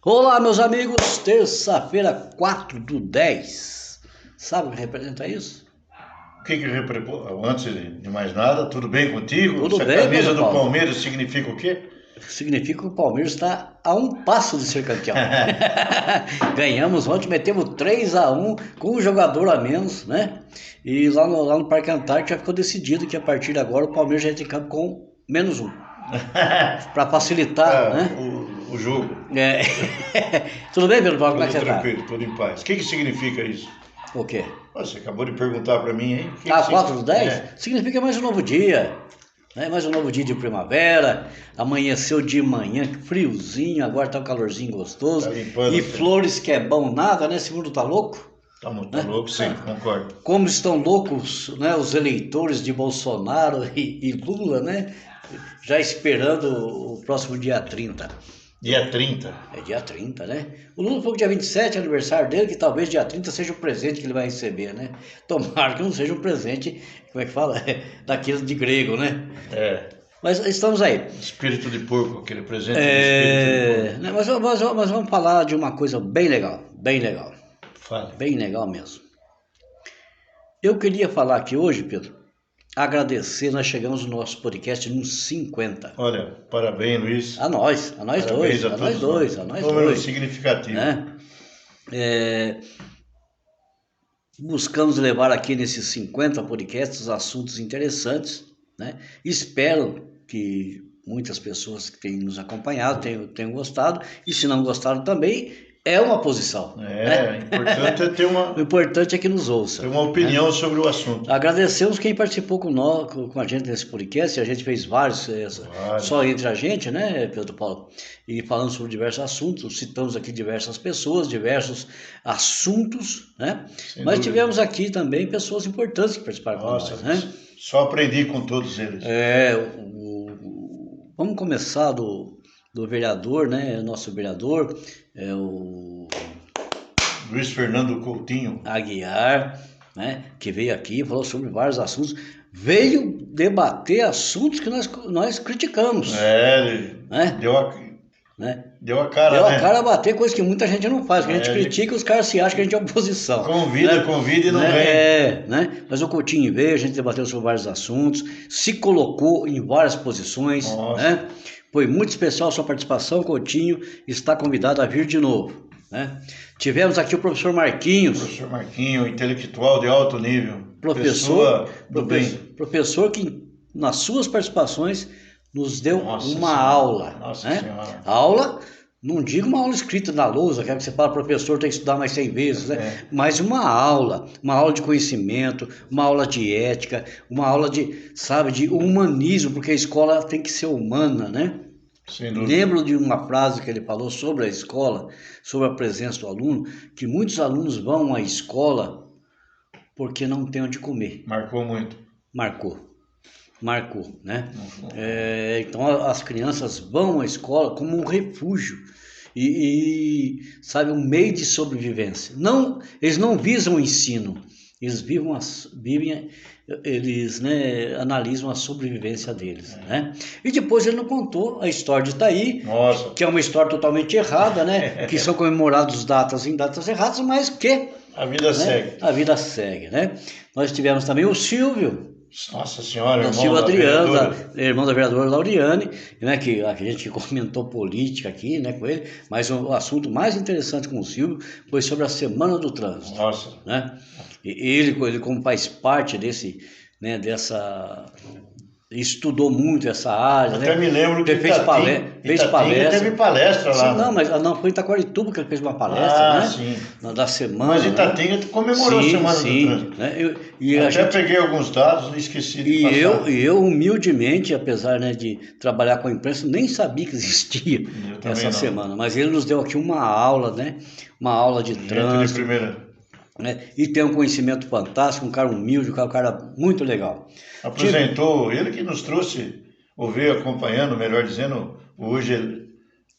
Olá, meus amigos, terça-feira, 4/10. Sabe o que representa isso? O que representa? Antes de mais nada, tudo bem contigo? Tudo Essa bem, camisa Pedro do Paulo? Palmeiras significa o quê? Significa que o Palmeiras está a um passo de ser campeão. Ganhamos ontem, metemos 3-1 com um jogador a menos, né? E lá no Parque Antártico já ficou decidido que a partir de agora o Palmeiras já entra em campo com -1. Para facilitar, Ah, né? o jogo. É. Tudo bem, Pedro Paulo? Como é que Tudo você tá? tranquilo, tudo em paz. O que significa isso? O quê? Você acabou de perguntar para mim, hein? Ah, 4/10? É. Significa mais um novo dia. Né? Mais um novo dia de primavera. Amanheceu de manhã, friozinho, agora tá um calorzinho gostoso. Tá limpando E o tempo. flores que é bom nada, né? Esse mundo tá louco. Tá muito Né? louco, sim, concordo. Como estão loucos, né, os eleitores de Bolsonaro e Lula, né? Já esperando o próximo dia 30. Dia 30. É dia 30, né? O Lula falou que dia 27 é aniversário dele, que talvez dia 30 seja o presente que ele vai receber, né? Tomara que não seja um presente, como é que fala? Daqueles de grego, né? É. Mas estamos aí. Espírito de porco, aquele presente de espírito de porco. Né, mas vamos falar de uma coisa bem legal, Fale. bem legal mesmo. Eu queria falar aqui hoje, Pedro, agradecer, nós chegamos no nosso podcast nos 50. Olha, parabéns, Luiz. A nós Parabéns dois, a todos nós. a nós Número dois. significativo. Né? Buscamos levar aqui nesses 50 podcasts assuntos interessantes, né? Espero que muitas pessoas que têm nos acompanhado tenham gostado, e se não gostaram também, é uma posição. É, importante é ter O importante é que nos ouça. ter uma opinião sobre o assunto. Agradecemos quem participou com a gente nesse podcast. A gente fez vários, só entre a gente, né, Pedro Paulo? E falando sobre diversos assuntos, citamos aqui diversas pessoas, diversos assuntos, né? Sem Mas dúvida. tivemos aqui também pessoas importantes que participaram com Nossa, nós, né? só aprendi com todos eles. Vamos começar do vereador, né? Nosso vereador é o Luiz Fernando Coutinho. Aguiar, né, que veio aqui e falou sobre vários assuntos, veio debater assuntos que nós criticamos. Ele né? deu a cara, Deu né? a cara a bater, coisa que muita gente não faz, que a gente Ele critica e os caras se acham que a gente é oposição. convida e não vem. Né? Mas o Coutinho veio, a gente debateu sobre vários assuntos, se colocou em várias posições, né? Foi muito especial a sua participação, Coutinho, está convidado a vir de novo. Né? Tivemos aqui o professor Marquinhos. Professor Marquinho, intelectual de alto nível. Professor do bem. Professor que, nas suas participações, nos deu uma Senhora. aula. Nossa né? Senhora. Aula, não digo uma aula escrita na lousa, que você fala, professor, tem que estudar mais 100 vezes, né? Mas uma aula de conhecimento, uma aula de ética, uma aula de humanismo, porque a escola tem que ser humana, né? Sem dúvida. Lembro de uma frase que ele falou sobre a escola, sobre a presença do aluno, que muitos alunos vão à escola porque não tem onde comer. Marcou muito. Marcou, né? Então as crianças vão à escola como um refúgio e sabe, um meio de sobrevivência. Eles não visam o ensino, eles eles, né, analisam a sobrevivência deles, né? E depois ele não contou a história de Itaí, Nossa. que é uma história totalmente errada, né? Que são comemorados datas em datas erradas, mas que A vida segue. A vida segue, né? Nós tivemos também o Silvio. Nossa Senhora, O Silvio Adriano, irmão da vereadora Lauriane, né, que a gente comentou política aqui, né, com ele, mas o assunto mais interessante com o Silvio foi sobre a Semana do Trânsito. Nossa. Né? E ele como faz parte estudou muito essa área. Até me lembro que fez palestra. Teve palestra lá. Sim, mas não foi em Itaquarituba que ele fez uma palestra, né? Sim. Da semana. Mas Itatinga comemorou a Semana do Trânsito. Né? Peguei alguns dados, esqueci de passar. Eu, humildemente, apesar, né, de trabalhar com a imprensa, nem sabia que existia essa semana. Mas ele nos deu aqui uma aula, né? Uma aula de trânsito. De primeira. Né? E tem um conhecimento fantástico, um cara humilde, um cara muito legal. Apresentou, ele que nos trouxe, ou veio acompanhando, melhor dizendo, hoje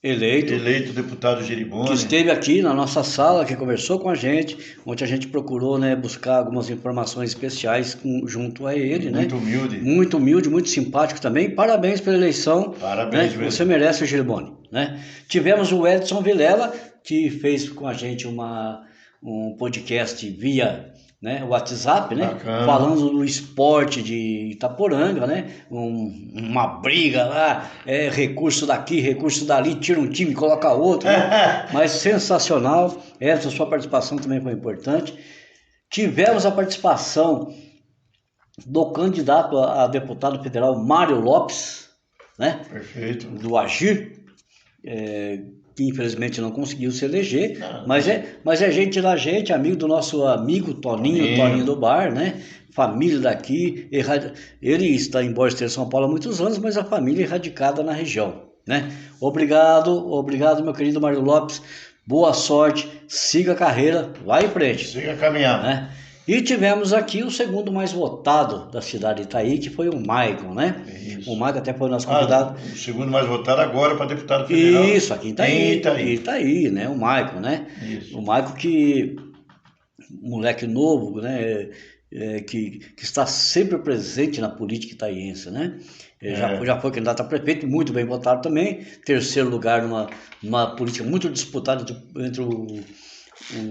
eleito deputado que Giribone. esteve aqui na nossa sala, que conversou com a gente, onde a gente procurou, né, buscar algumas informações especiais junto a ele, Muito né? humilde. Muito humilde, muito simpático também. Parabéns pela eleição. Parabéns né? mesmo. Você merece o Giribone, né? Tivemos o Edson Vilela, que fez com a gente um podcast via, né, WhatsApp, né? Bacana. Falando do esporte de Itaporanga, né? Uma briga lá, recurso daqui, recurso dali, tira um time, coloca outro, né? Mas sensacional. Essa sua participação também foi importante. Tivemos a participação do candidato a deputado federal Mário Lopes, né? Perfeito. Do Agir, que infelizmente não conseguiu se eleger, mas é gente da gente, amigo do nosso amigo Toninho do Bar, né? Família daqui, ele está embora de São Paulo há muitos anos, mas a família é radicada na região, né? Obrigado meu querido Mário Lopes, boa sorte, siga a carreira, vai em frente. Siga caminhando. Né? E tivemos aqui o segundo mais votado da cidade de Itaí, que foi o Maicon, né? Isso. O Maicon até foi nosso convidado. O segundo mais votado agora para deputado federal. Isso, aqui em Itaí, né? O Maicon, né? Isso. O Maicon que, moleque novo, né? Que está sempre presente na política itaiense, né? Já foi candidato a prefeito, muito bem votado também. Terceiro lugar numa política muito disputada entre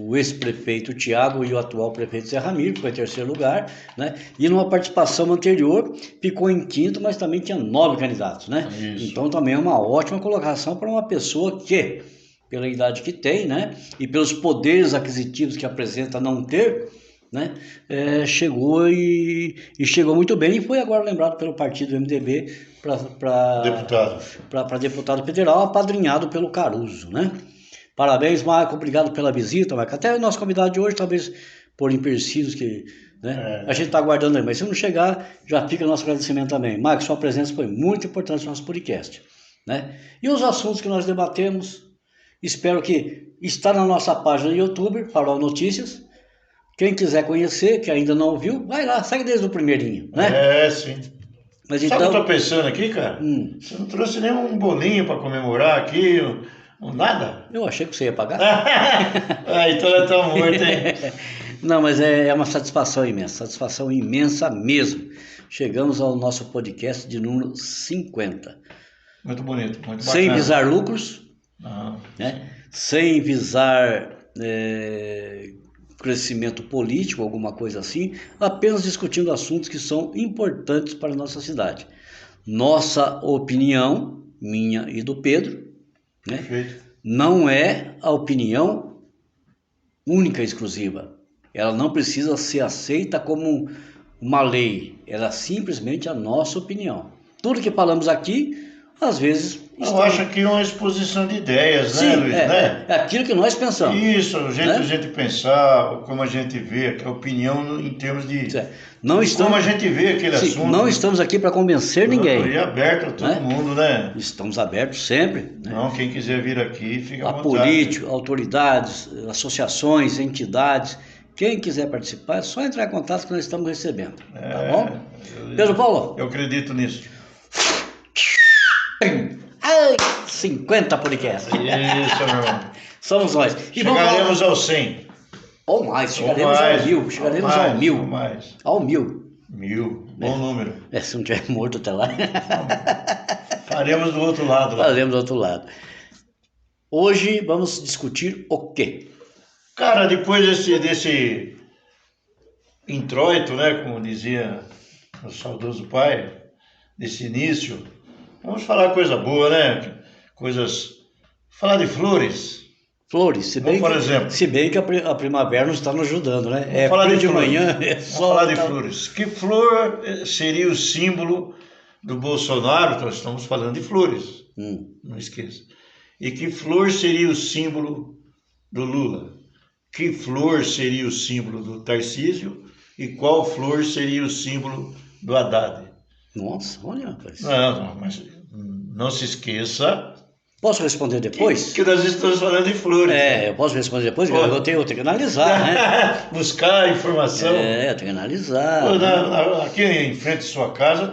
o ex-prefeito Tiago e o atual prefeito Zé Ramiro, que foi em terceiro lugar, né? E numa participação anterior ficou em quinto, mas também tinha 9 candidatos, né? Isso. Então também é uma ótima colocação para uma pessoa que, pela idade que tem, né? E pelos poderes aquisitivos que apresenta não ter, né? Chegou e chegou muito bem e foi agora lembrado pelo partido MDB para deputado federal, apadrinhado pelo Caruso, né? Parabéns, Marco, obrigado pela visita, Marco. Até o nosso convidado de hoje, talvez por empecilhos que, né, a gente está aguardando aí, mas se não chegar, já fica o nosso agradecimento também. Marco, sua presença foi muito importante no nosso podcast, né? E os assuntos que nós debatemos, espero que está na nossa página do YouTube, Farol Notícias. Quem quiser conhecer, que ainda não viu, vai lá, segue desde o primeirinho, né? Sim. Mas Sabe então... o que eu tô pensando aqui, cara? Você não trouxe nenhum bolinho para comemorar aqui, nada? Eu achei que você ia pagar. Então eu tô morto, hein? Não, mas é uma satisfação imensa mesmo. Chegamos ao nosso podcast de número 50. Muito bonito, muito bacana. Sem visar lucros, né? Sem visar crescimento político, alguma coisa assim, apenas discutindo assuntos que são importantes para a nossa cidade. Nossa opinião, minha e do Pedro, né? Perfeito. Não é a opinião única e exclusiva. Ela não precisa ser aceita como uma lei. Ela é simplesmente a nossa opinião. Tudo que falamos aqui, às vezes... Eu acho que é uma exposição de ideias, né, Luiz? É aquilo que nós pensamos. Isso, o jeito de a gente pensar, como a gente vê, a opinião em termos de... como a gente vê aquele assunto. Não estamos aqui para convencer ninguém. E aberto a todo mundo, né? Estamos abertos sempre. Né? Não, quem quiser vir aqui, fica à vontade. Políticos, autoridades, associações, entidades... Quem quiser participar, é só entrar em contato que nós estamos recebendo, tá bom? Pedro Paulo? Eu acredito nisso. Ai, 50 podcasts. Isso, meu irmão. Somos nós. E chegaremos ao 100. Ou mais, chegaremos ao 1000. Chegaremos ao 1000. Ou mais. Ao 1000. 1000, bom número. Se não tiver morto até lá. Faremos do outro lado. Faremos do outro lado. Hoje vamos discutir o quê? Cara, depois desse introito, né, como dizia o saudoso pai, desse início, vamos falar coisa boa, né? Falar de flores. Flores, se bem que a primavera não está nos ajudando, né? Vamos falar de manhã, vamos falar de flores. Que flor seria o símbolo do Bolsonaro? Nós estamos falando de flores, não esqueça. E que flor seria o símbolo do Lula? Que flor seria o símbolo do Tarcísio e qual flor seria o símbolo do Haddad? Nossa, olha, rapaz. Não, mas não se esqueça. Posso responder depois? Que nós estamos falando de flores. Eu posso responder depois? Eu tenho que analisar, né? Buscar informação. Eu tenho que analisar. Aqui em frente à sua casa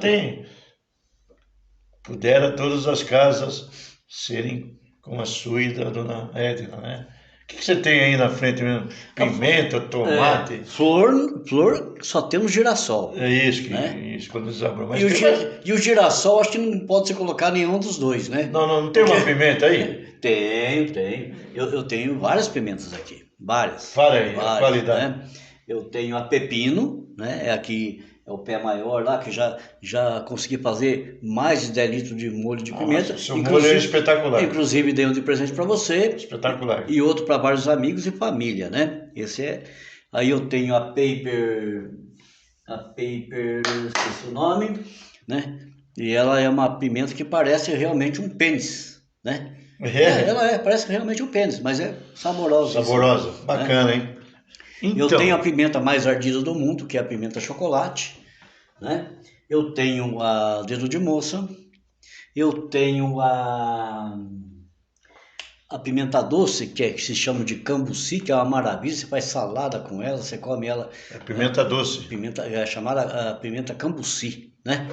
pudera todas as casas serem como a sua e da dona Edna, né? O que você tem aí na frente mesmo? Pimenta, tomate? Flor, só temos girassol. É isso, né? isso quando desabrou. Mas E o girassol, acho que não pode se colocar nenhum dos dois, né? Não tem uma pimenta aí? Tenho. Eu tenho várias pimentas aqui. Várias. Fala aí, várias, a qualidade. Né? Eu tenho a pepino, né? Aqui é o pé maior lá, que já consegui fazer mais de 10 litros de molho de pimenta. Nossa, seu molho é espetacular. Inclusive dei um de presente para você. Espetacular. E outro para vários amigos e família, né? Esse é. Aí eu tenho a Paper, esqueci o nome, né? E ela é uma pimenta que parece realmente um pênis, né? Ela parece realmente um pênis, mas é saborosa. Saborosa, assim, bacana, né? Hein? Então, eu tenho a pimenta mais ardida do mundo, que é a pimenta chocolate, né? Eu tenho a dedo de moça, eu tenho a pimenta doce, que se chama de cambuci, que é uma maravilha, você faz salada com ela, você come ela... É pimenta doce. É chamada a pimenta cambuci, né?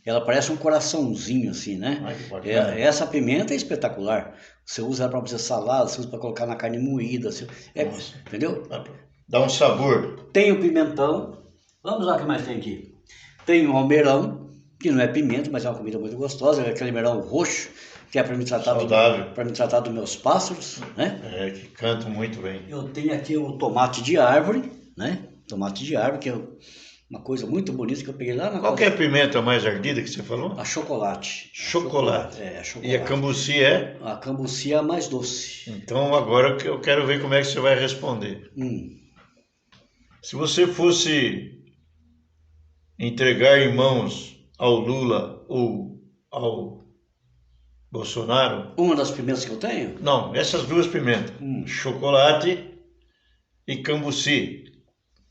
Ela parece um coraçãozinho assim, né? Ai, que bacana. Essa pimenta é espetacular. Você usa ela para fazer salada, você usa para colocar na carne moída, entendeu? Dá um sabor. Tem o pimentão. Vamos lá, o que mais tem aqui? Tem o almeirão, que não é pimenta, mas é uma comida muito gostosa, é aquele almeirão roxo, que é para me tratar dos meus pássaros, né? É, que cantam muito bem. Eu tenho aqui o tomate de árvore, né? Tomate de árvore, que é uma coisa muito bonita que eu peguei lá na Qual que é a pimenta mais ardida que você falou? A chocolate. Chocolate. A chocolate. E a cambuci é? A cambuci é a mais doce. Então agora eu quero ver como é que você vai responder. Se você fosse entregar em mãos ao Lula ou ao Bolsonaro... Uma das pimentas que eu tenho? Não, essas duas pimentas. Chocolate e cambuci.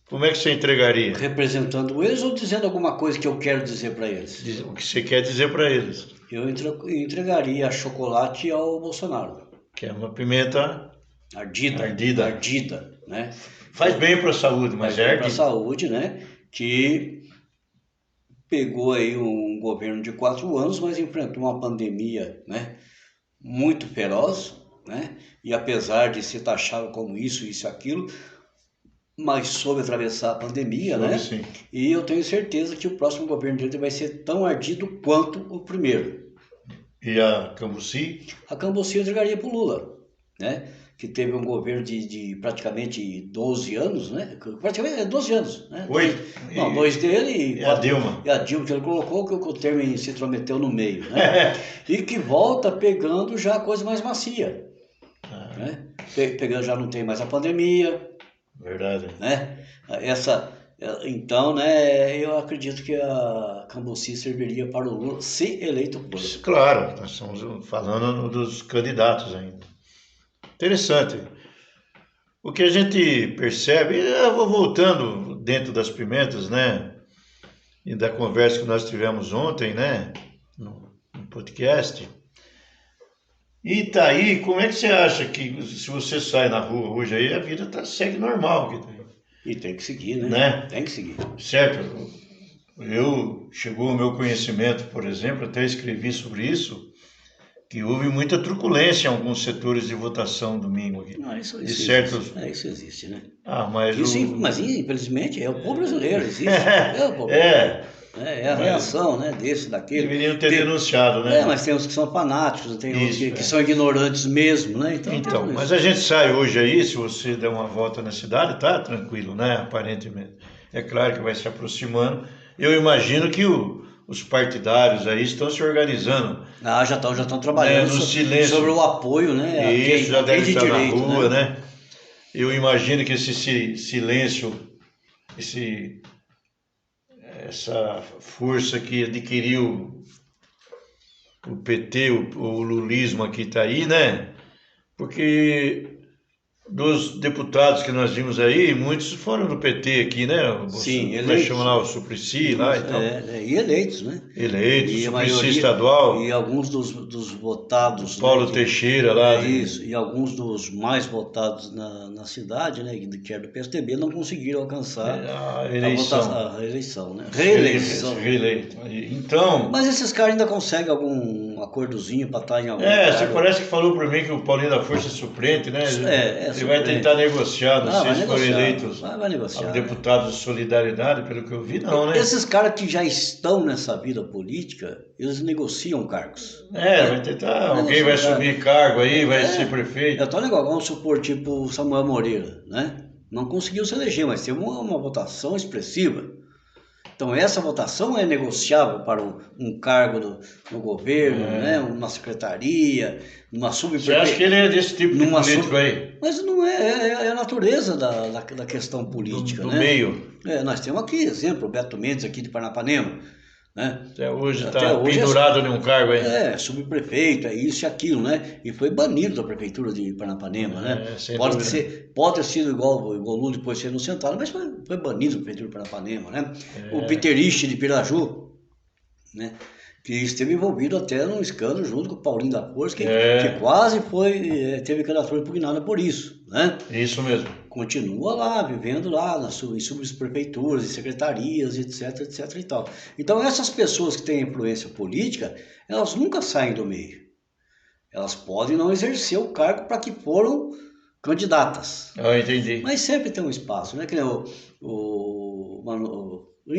Como é que você entregaria? Representando eles ou dizendo alguma coisa que eu quero dizer para eles? O que você quer dizer para eles? Eu entregaria a chocolate ao Bolsonaro. Que é uma pimenta ardida, né? Faz bem para a saúde, mas é ardida. Para a saúde, né? Que pegou aí um governo de 4 anos, mas enfrentou uma pandemia, né? Muito feroz, né? E apesar de ser taxado como isso e aquilo, mas soube atravessar a pandemia, né? Sim. E eu tenho certeza que o próximo governo dele vai ser tão ardido quanto o primeiro. E a cambuci? A cambuci eu entregaria para o Lula, né? Que teve um governo de praticamente 12 anos, né? Praticamente 12 anos, né? 8. Não, 2 dele e a Dilma. E a Dilma, que ele colocou, que o termo se intrometeu no meio, né? E que volta pegando já a coisa mais macia, né? Pegando, já não tem mais a pandemia. Verdade. Né? Então, né, eu acredito que a cambuci serviria para o Lula se eleito por. Claro, nós estamos falando dos candidatos ainda. Interessante. O que a gente percebe, eu vou voltando dentro das pimentas, né? E da conversa que nós tivemos ontem, né? No podcast. E tá aí, como é que você acha que se você sai na rua hoje aí, a vida segue normal? E tem que seguir, né? Tem que seguir. Certo. Chegou ao meu conhecimento, por exemplo, até escrevi sobre isso, que houve muita truculência em alguns setores de votação domingo aqui. Isso existe. Isso existe, né? Mas infelizmente, é o povo brasileiro, existe. É o povo brasileiro. É a reação, né, desse, daquele. Deveriam ter denunciado, né? Mas tem uns que são fanáticos, tem uns que são ignorantes mesmo, né? Então, mas a gente sai hoje aí, se você der uma volta na cidade, tá tranquilo, né? Aparentemente. É claro que vai se aproximando. Eu imagino que os partidários aí estão se organizando. Já estão trabalhando no silêncio. Sobre o apoio, né? Isso, já deve estar direito, na rua, né? Eu imagino que esse silêncio, essa força que adquiriu o PT, o lulismo aqui está aí, né? Porque dos deputados que nós vimos aí, muitos foram do PT aqui, né? Sim, eleitos. Chama lá o Suplicy lá e tal. E eleitos, né? Eleitos, o Suplicy estadual. E alguns dos votados... Paulo Teixeira lá. Isso, e alguns dos mais votados na cidade, né? Que era do PSDB, não conseguiram alcançar a eleição. A eleição, né? Reeleito. Então... Mas esses caras ainda conseguem um acordozinho para estar em algum você parece que falou para mim que o Paulinho da Força é suplente, né? Ele vai tentar negociar, não sei se foram eleitos vai negociar, deputados de solidariedade, pelo que eu vi, não, né? Esses caras que já estão nessa vida política, eles negociam cargos. Vai tentar, alguém vai assumir cargo aí, vai ser prefeito. É tal negócio, vamos supor, tipo Samuel Moreira, né? Não conseguiu se eleger, mas teve uma votação expressiva. Então essa votação é negociável para um cargo no governo, né? Uma secretaria, numa subprefeitura. Você acha que ele é desse tipo de político aí? Mas não é a natureza da questão política, do né? meio. Nós temos aqui exemplo, o Beto Mendes aqui de Paranapanema, né? Até hoje está pendurado em um cargo aí. Subprefeito, é isso e aquilo, né? E foi banido da prefeitura de Paranapanema, né? Pode ter sido igual o Lula depois ser inocentado, mas foi banido da prefeitura de Paranapanema, né? O Piterich de Piraju, né? Que esteve envolvido até num escândalo junto com o Paulinho da Força, que quase teve candidatura impugnada por isso, né? Isso mesmo. Continua lá, vivendo lá em subprefeituras, em secretarias, etc e tal. Então essas pessoas que têm influência política, elas nunca saem do meio. Elas podem não exercer o cargo para que foram candidatas. Eu entendi. Mas sempre tem um espaço, né? Que nem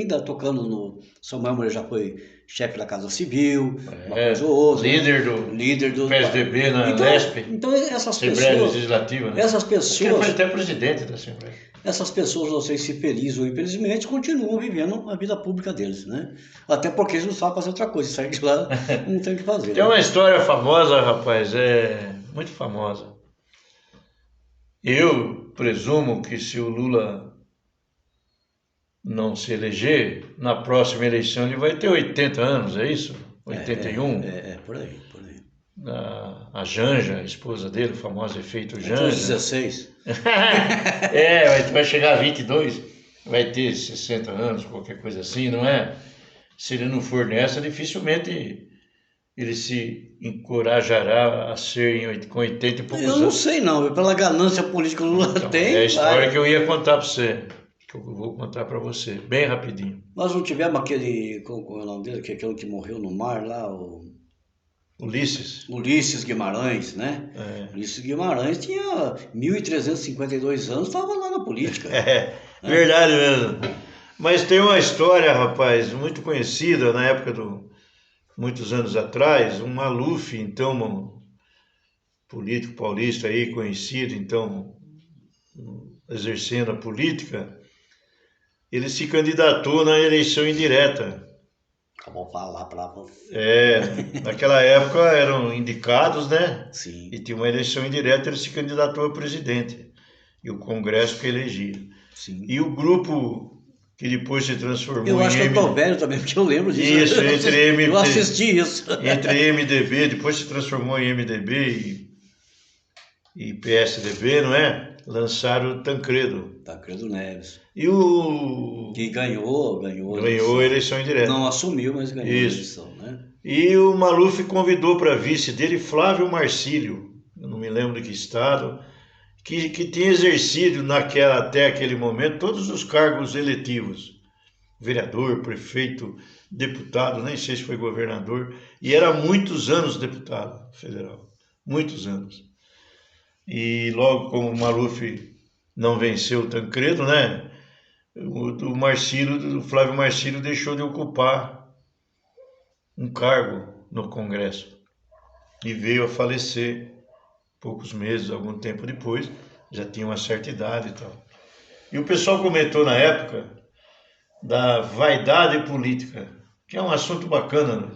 ainda tocando no Samuel Moreira, já foi chefe da Casa Civil, uma coisa ou outra. Líder do PSDB na Lesp. Então essas Assembleia Legislativa, né? Essas pessoas. Ele foi até presidente da Assembleia. Essas pessoas, não sei se felizes ou infelizmente, continuam vivendo a vida pública deles, né? Até porque eles não sabem fazer outra coisa, sai de lá, não tem o que fazer. Tem uma história famosa, rapaz, muito famosa. Eu presumo que se o Lula não se eleger, na próxima eleição ele vai ter 80 anos, é isso? 81? Por aí. A Janja, a esposa dele, o famoso efeito Janja. 16. Vai chegar a 22, vai ter 60 anos, qualquer coisa assim, não é? Se ele não for nessa, dificilmente ele se encorajará a ser com 80 e poucos anos. Eu não sei não, pela ganância política que o Lula tem. É a história que eu ia contar para você. Que eu vou contar para você, bem rapidinho. Nós não tivemos aquele, como é o nome dele, aquele que morreu no mar lá, Ulisses Guimarães, né? Ulisses Guimarães tinha 1.352 anos, estava lá na política. Verdade mesmo. Mas tem uma história, rapaz, muito conhecida na época muitos anos atrás, um Maluf, então, um político paulista aí, conhecido, então, exercendo a política, ele se candidatou na eleição indireta. Vou falar para você. Naquela época eram indicados, né? Sim. E tinha uma eleição indireta, ele se candidatou a presidente. E o Congresso que elegia. Sim. E o grupo que depois se transformou eu acho que eu tô velho também, porque eu lembro disso. Isso, eu assisti isso. Entre MDB, depois se transformou em MDB e PSDB, não é? Lançaram o Tancredo Neves. E o... Que ganhou a eleição indireta. Não assumiu, mas ganhou a eleição, né? E o Maluf convidou para vice dele Flávio Marcílio, eu não me lembro de que estado, que tinha exercido até aquele momento todos os cargos eletivos. Vereador, prefeito, deputado, nem sei se foi governador, e era há muitos anos deputado federal. Muitos anos. E logo como o Maluf não venceu o Tancredo, né? O Flávio Marcílio deixou de ocupar um cargo no Congresso e veio a falecer poucos meses, algum tempo depois, já tinha uma certa idade e tal. E o pessoal comentou na época da vaidade política, que é um assunto bacana, né?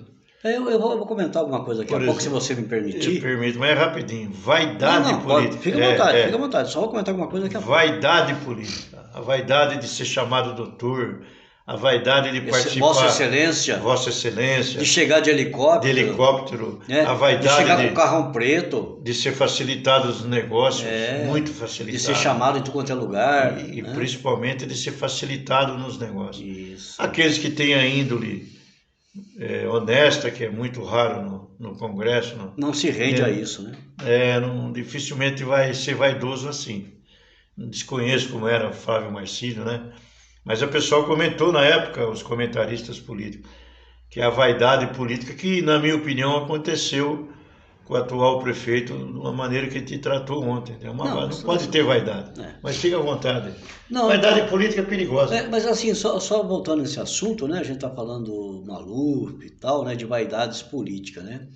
Eu vou comentar alguma coisa aqui a pouco, se você me permitir. Eu permito, mas é rapidinho. Vaidade política. Fica à vontade, só vou comentar alguma coisa aqui a pouco. Vaidade política. A vaidade de ser chamado doutor, a vaidade de participar. Vossa Excelência. De chegar de helicóptero. A vaidade de chegar com carrão preto. De ser facilitado os negócios, muito facilitado. De ser chamado em tudo quanto é lugar. E principalmente de ser facilitado nos negócios. Isso. Aqueles que têm a índole honesta, que é muito raro no Congresso. Não se rende a isso, né? Dificilmente vai ser vaidoso assim. Desconheço como era o Flávio Marcílio, né? Mas o pessoal comentou na época, os comentaristas políticos, que é a vaidade política que, na minha opinião, aconteceu com o atual prefeito de uma maneira que te tratou ontem. Não pode ter vaidade, mas fica à vontade. Não, vaidade política é perigosa. Mas assim, só voltando nesse assunto, né? A gente está falando Maluf e tal, né? De vaidades políticas, né?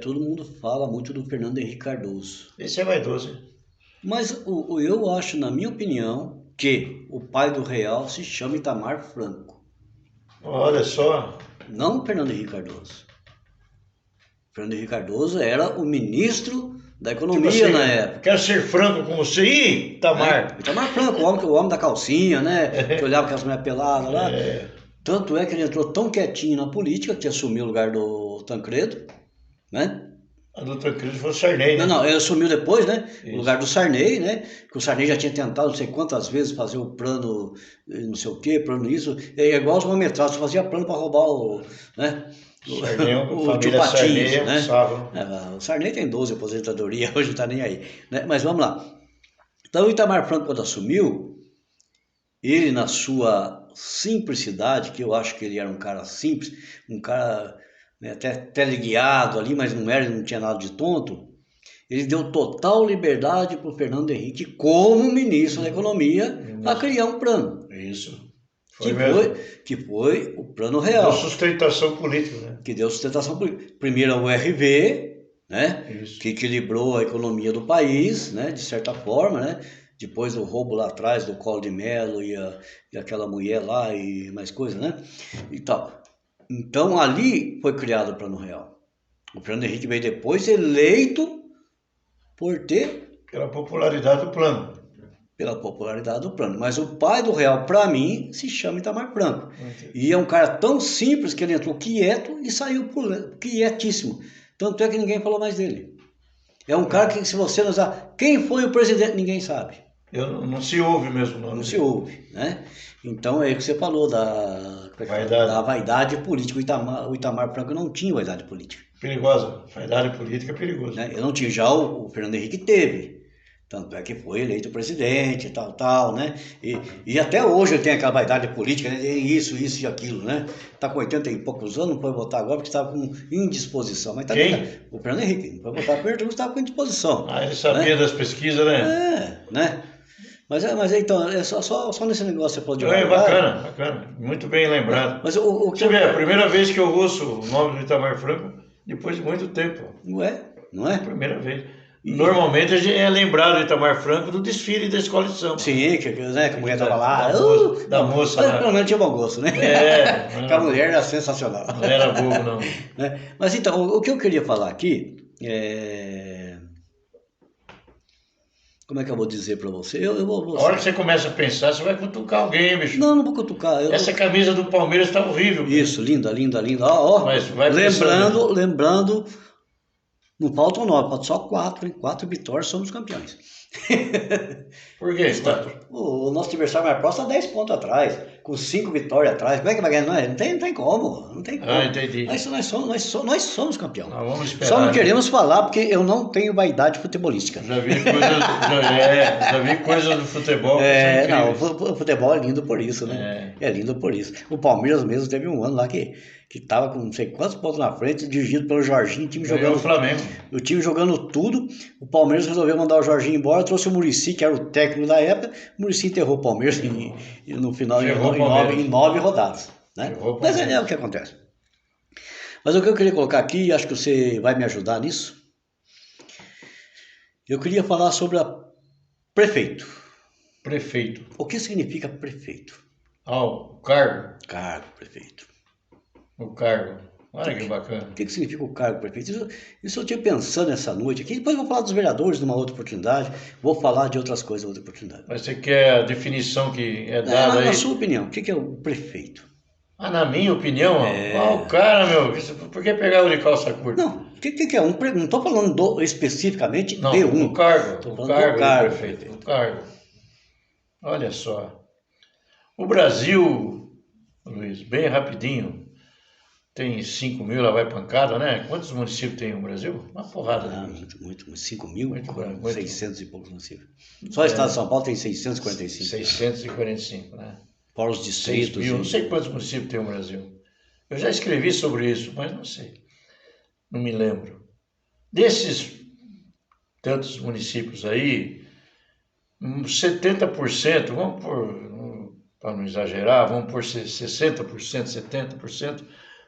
Todo mundo fala muito do Fernando Henrique Cardoso. Esse é vaidoso, hein? Mas eu acho, na minha opinião, que o pai do Real se chama Itamar Franco. Olha só. Não Fernando Henrique Cardoso. Fernando Henrique Cardoso era o ministro da Economia na época. Quero ser franco com você. Ih, Itamar. Itamar Franco, o homem da calcinha, né? Que olhava com as mulheres peladas lá. Tanto é que ele entrou tão quietinho na política que assumiu o lugar do Tancredo, né? A do Tancredo foi o Sarney, né? Não, ele assumiu depois, né? Isso. O lugar do Sarney, né? Que o Sarney já tinha tentado não sei quantas vezes fazer o plano, não sei o quê, plano isso. É igual os mametrados, fazia plano para roubar o, né? O tio Patinhos, né? O Sarney tem 12 aposentadoria, hoje não tá nem aí, né? Mas vamos lá. Então o Itamar Franco, quando assumiu, ele na sua simplicidade, que eu acho que ele era um cara simples, um cara, né, até teleguiado ali, mas não tinha nada de tonto, ele deu total liberdade para o Fernando Henrique, como ministro da Economia, a criar um plano. Isso. Que foi o Plano Real. Deu sustentação política, né? Que deu sustentação política. Primeiro o RV, né? Isso. Que equilibrou a economia do país, né? De certa forma, né? Depois do roubo lá atrás do Collor de Mello e aquela mulher lá e mais coisas, né? E tal. Então ali foi criado o Plano Real. O Fernando Henrique veio depois eleito por ter... Pela popularidade do plano. Pela popularidade do plano. Mas o pai do Real, para mim, se chama Itamar Franco. E é um cara tão simples que ele entrou quieto e saiu quietíssimo. Tanto é que ninguém falou mais dele. É um cara que, se você não sabe quem foi o presidente, ninguém sabe. Não se ouve mesmo. Não se ouve, né? Então é o que você falou da vaidade política. O Itamar Franco não tinha vaidade política. Perigosa. Vaidade política é perigosa. Né? Eu não tinha, já o Fernando Henrique teve. Tanto é que foi eleito presidente, tal, né? E até hoje ele tem aquela vaidade política, né? Isso e aquilo, né? Tá com 80 e poucos anos, não pode votar agora porque estava com indisposição. Mas quem? O Fernando Henrique, não pode votar primeiro, porque estava com indisposição. Ele sabia, né? Das pesquisas, né? Né? Mas então, só nesse negócio você pode falar. Bacana. Muito bem lembrado. Mas você vê, a primeira vez que eu ouço o nome do Itamar Franco, depois de muito tempo. Não é? Primeira vez. Normalmente a gente é lembrado do Itamar Franco do desfile da escola de samba. Sim, que a mulher estava lá. Da moça. Mas pelo menos tinha bom gosto, né? Porque a mulher era sensacional. Não era bobo, não. Mas então, o que eu queria falar aqui Como é que eu vou dizer pra você? A hora que você começa a pensar, você vai cutucar alguém, bicho. Não vou cutucar. Essa camisa do Palmeiras tá horrível. Isso, linda. Ó. Mas vai lembrando, não faltam 9, faltam só 4, hein? 4 vitórias, somos campeões. Por quê? O nosso adversário mais próximo está 10 pontos atrás, com 5 vitórias atrás. Como é que vai ganhar? Não tem como. Entendi. Nós somos campeão. Vamos esperar. Só não queremos falar porque eu não tenho vaidade futebolística. Já vi coisas do futebol. O futebol é lindo por isso, né? É lindo por isso. O Palmeiras mesmo teve um ano lá que tava com não sei quantos pontos na frente, dirigido pelo Jorginho, o time jogando. O Flamengo. O time jogando tudo. O Palmeiras resolveu mandar o Jorginho embora, trouxe o Muricy, que era o técnico da época. O Muricy enterrou o Palmeiras no final em 9 rodadas. Né? Mas é o que acontece. Mas o que eu queria colocar aqui, e acho que você vai me ajudar nisso, eu queria falar sobre prefeito. Prefeito. O que significa prefeito? O cargo. Cargo, prefeito. O cargo. Olha que bacana. O que significa o cargo prefeito? Isso eu tinha pensando essa noite aqui. Depois eu vou falar dos vereadores numa outra oportunidade. Vou falar de outras coisas numa outra oportunidade. Mas você quer a definição que é dada aí? Na sua opinião, o que é o prefeito? Na minha opinião? O cara, por que pegar o de calça curta? Não, o que é um prefeito? Não estou falando especificamente de um. O cargo. Estou falando do cargo, prefeito. O cargo. Olha só. O Brasil, Luiz, bem rapidinho, tem 5 mil, lá vai pancada, né? Quantos municípios tem no Brasil? Uma porrada. Muito. 5 mil? Muito. 600 e poucos municípios. Só o estado de São Paulo tem 645. 645, né? Fora os distritos. 6 mil, não sei quantos municípios tem no Brasil. Eu já escrevi sobre isso, mas não sei, não me lembro. Desses tantos municípios aí, 70%, vamos por, para não exagerar, vamos por 60%, 70%,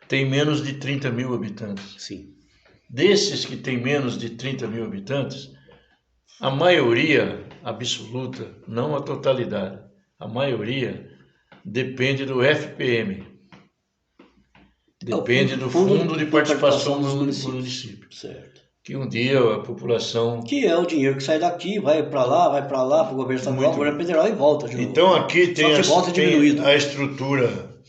tem menos de 30 mil habitantes. Sim. Desses que tem menos de 30 mil habitantes, a maioria absoluta, não a totalidade, a maioria depende do FPM. Depende do Fundo de Participação dos Municípios. Certo. Que um dia a população... Que é o dinheiro que sai daqui, vai para lá, para o governo estadual, o governo federal e volta de novo. Então aqui tem, tem a estrutura,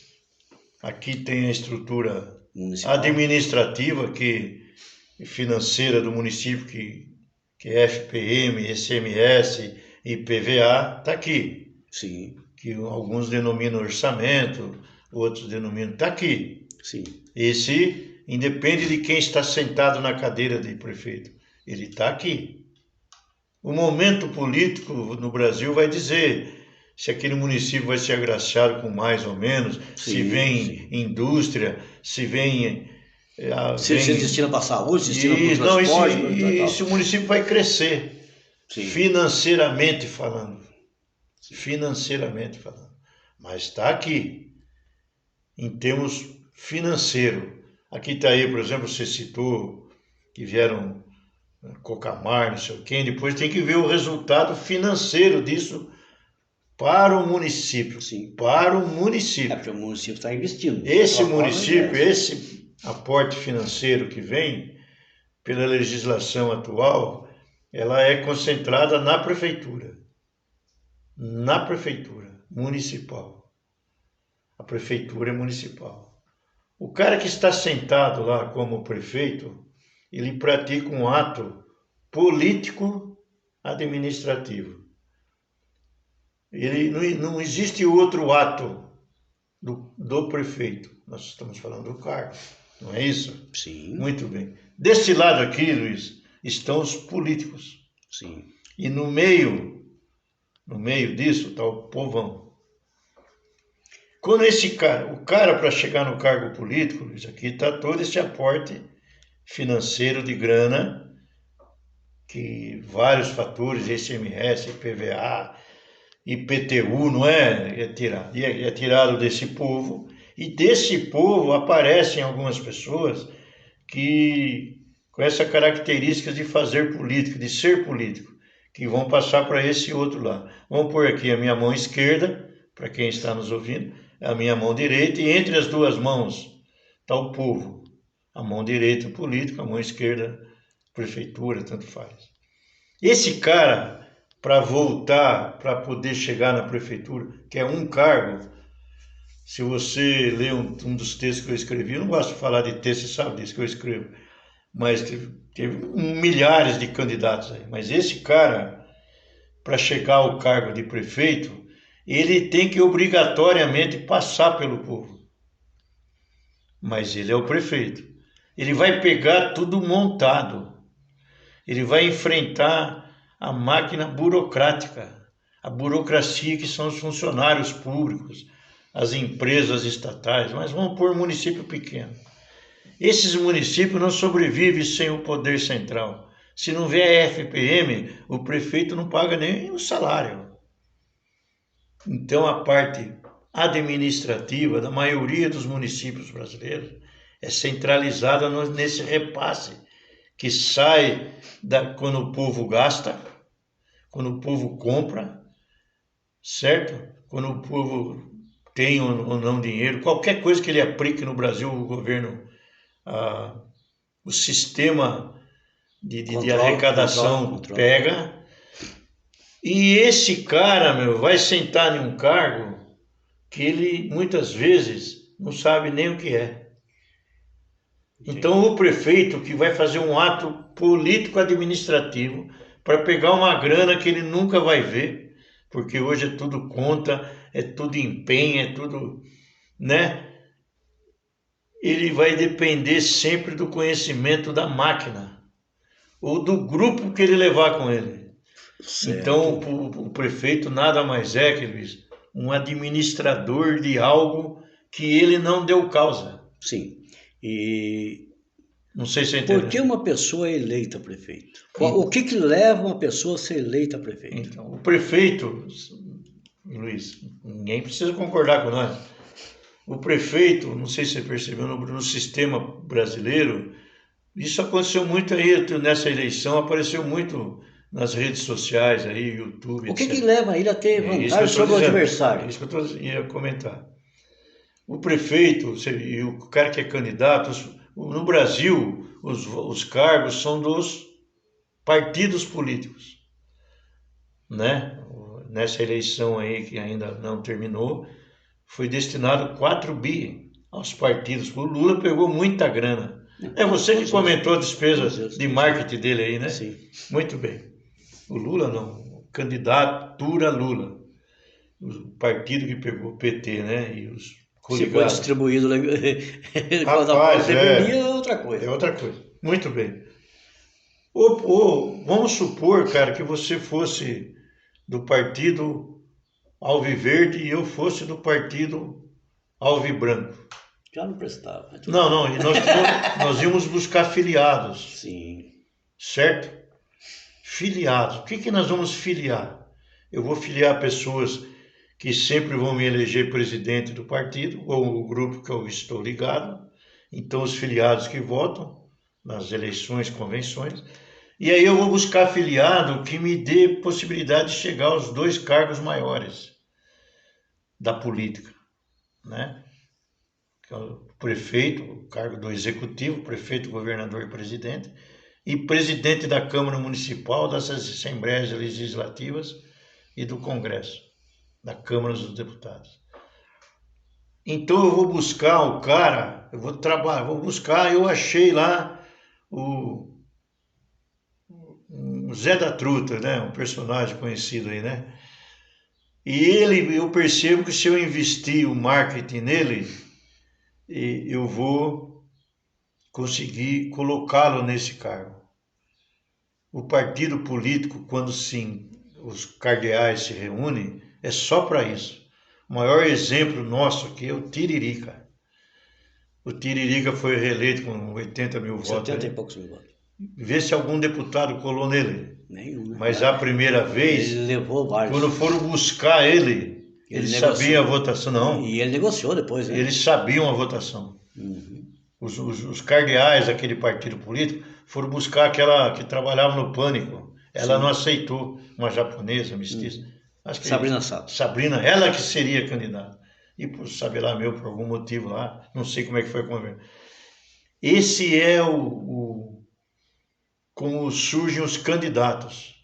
aqui tem a estrutura municipal, administrativa, financeira do município, que é FPM, ICMS e IPVA, está aqui. Sim. Que alguns denominam orçamento, outros denominam... Está aqui. Sim. Esse independe de quem está sentado na cadeira de prefeito. Ele está aqui. O momento político no Brasil vai dizer se aquele município vai ser agraciado com mais ou menos, se vem indústria, se vem... se destina para a saúde, se destina para o transporte... E se o município vai crescer, financeiramente falando. Financeiramente falando. Mas está aqui, em termos financeiro. Aqui está aí, por exemplo, você citou que vieram Cocamar, não sei quem, depois tem que ver o resultado financeiro disso para o município. Sim. Para o município. É porque o município está investindo. Esse município, esse aporte financeiro que vem, pela legislação atual, ela é concentrada na prefeitura. Na prefeitura municipal. A prefeitura é municipal. O cara que está sentado lá como prefeito, ele pratica um ato político administrativo. Ele não existe outro ato do prefeito. Nós estamos falando do cargo, não é isso? Sim. Muito bem. Desse lado aqui, Luiz, estão os políticos. Sim. E no meio disso está o povão. Quando o cara para chegar no cargo político, Luiz, aqui está todo esse aporte financeiro de grana, que vários fatores, ICMS, IPVA, IPTU, não é? É tirado desse povo, e desse povo aparecem algumas pessoas que, com essa característica de fazer política, de ser político, que vão passar para esse outro lado. Vamos pôr aqui a minha mão esquerda, para quem está nos ouvindo, a minha mão direita, e entre as duas mãos está o povo. A mão direita, político, a mão esquerda, prefeitura, tanto faz. Esse cara, para voltar, para poder chegar na prefeitura, que é um cargo, se você ler um dos textos que eu escrevi, eu não gosto de falar de texto, você sabe disso que eu escrevo, mas teve milhares de candidatos aí. Mas esse cara, para chegar ao cargo de prefeito, ele tem que obrigatoriamente passar pelo povo. Mas ele é o prefeito. Ele vai pegar tudo montado. Ele vai enfrentar a máquina burocrática, a burocracia que são os funcionários públicos, as empresas estatais, mas vamos pôr município pequeno. Esses municípios não sobrevivem sem o poder central. Se não vier FPM, o prefeito não paga nem o salário. Então, a parte administrativa da maioria dos municípios brasileiros é centralizada nesse repasse que sai quando o povo gasta, quando o povo compra, certo? Quando o povo tem ou não dinheiro, qualquer coisa que ele aplique no Brasil, o governo, o sistema de arrecadação pega. E esse cara, vai sentar em um cargo que ele muitas vezes não sabe nem o que é. Então o prefeito que vai fazer um ato político-administrativo para pegar uma grana que ele nunca vai ver, porque hoje é tudo conta, é tudo empenho, é tudo, né? Ele vai depender sempre do conhecimento da máquina ou do grupo que ele levar com ele. Certo. Então o prefeito nada mais é, que um administrador de algo que ele não deu causa. Sim. E não sei se você entendeu. Por que uma pessoa é eleita prefeito? O que leva uma pessoa a ser eleita prefeito? Então, o prefeito, Luiz, ninguém precisa concordar com nós. O prefeito, não sei se você percebeu, no sistema brasileiro, isso aconteceu muito aí, nessa eleição, apareceu muito nas redes sociais, aí, YouTube, O que leva ele a ter vantagem sobre o adversário? É isso que eu ia comentar. O prefeito e o cara que é candidato, no Brasil, os cargos são dos partidos políticos, né? Nessa eleição aí que ainda não terminou, foi destinado 4 bi aos partidos. O Lula pegou muita grana. É você que comentou a despesa de marketing dele aí, né? Sim. Muito bem. O Lula não, candidatura Lula. O partido que pegou o PT, né? E os coligados. Se for distribuído quando a pandemia, é outra coisa. É outra coisa. Muito bem. Ou vamos supor, cara, que você fosse do partido Alviverde e eu fosse do partido Alvibranco. Já não prestava. Não, e nós íamos buscar filiados. Sim. Certo? Filiados. O que nós vamos filiar? Eu vou filiar pessoas que sempre vão me eleger presidente do partido, ou o grupo que eu estou ligado. Então, os filiados que votam nas eleições, convenções. E aí eu vou buscar filiado que me dê possibilidade de chegar aos 2 cargos maiores da política, né? Que é o prefeito, o cargo do executivo, prefeito, governador e presidente da Câmara Municipal, das Assembleias Legislativas e do Congresso, da Câmara dos Deputados. Então eu vou buscar o cara, eu vou trabalhar, eu achei lá o Zé da Truta, né? Um personagem conhecido aí, né? E eu percebo que se eu investir o marketing nele, eu vou conseguir colocá-lo nesse cargo. O partido político, quando sim, os cardeais se reúnem, é só para isso. O maior exemplo nosso aqui é o Tiririca. O Tiririca foi reeleito com 80 mil votos. 70 e poucos mil votos. Vê se algum deputado colou nele. Nenhum, né? Mas a primeira vez, ele levou vários. Quando foram buscar ele, eles sabiam a votação, não. E ele negociou depois, né? Eles sabiam a votação. Uhum. Os cardeais daquele partido político foram buscar aquela que trabalhava no Pânico. Ela não aceitou, uma japonesa, mestiça. Acho que Sabrina Sato. Sabrina, ela que seria candidata. E por saber lá meu, por algum motivo lá, não sei como é que foi a conversa. Esse é como surgem os candidatos.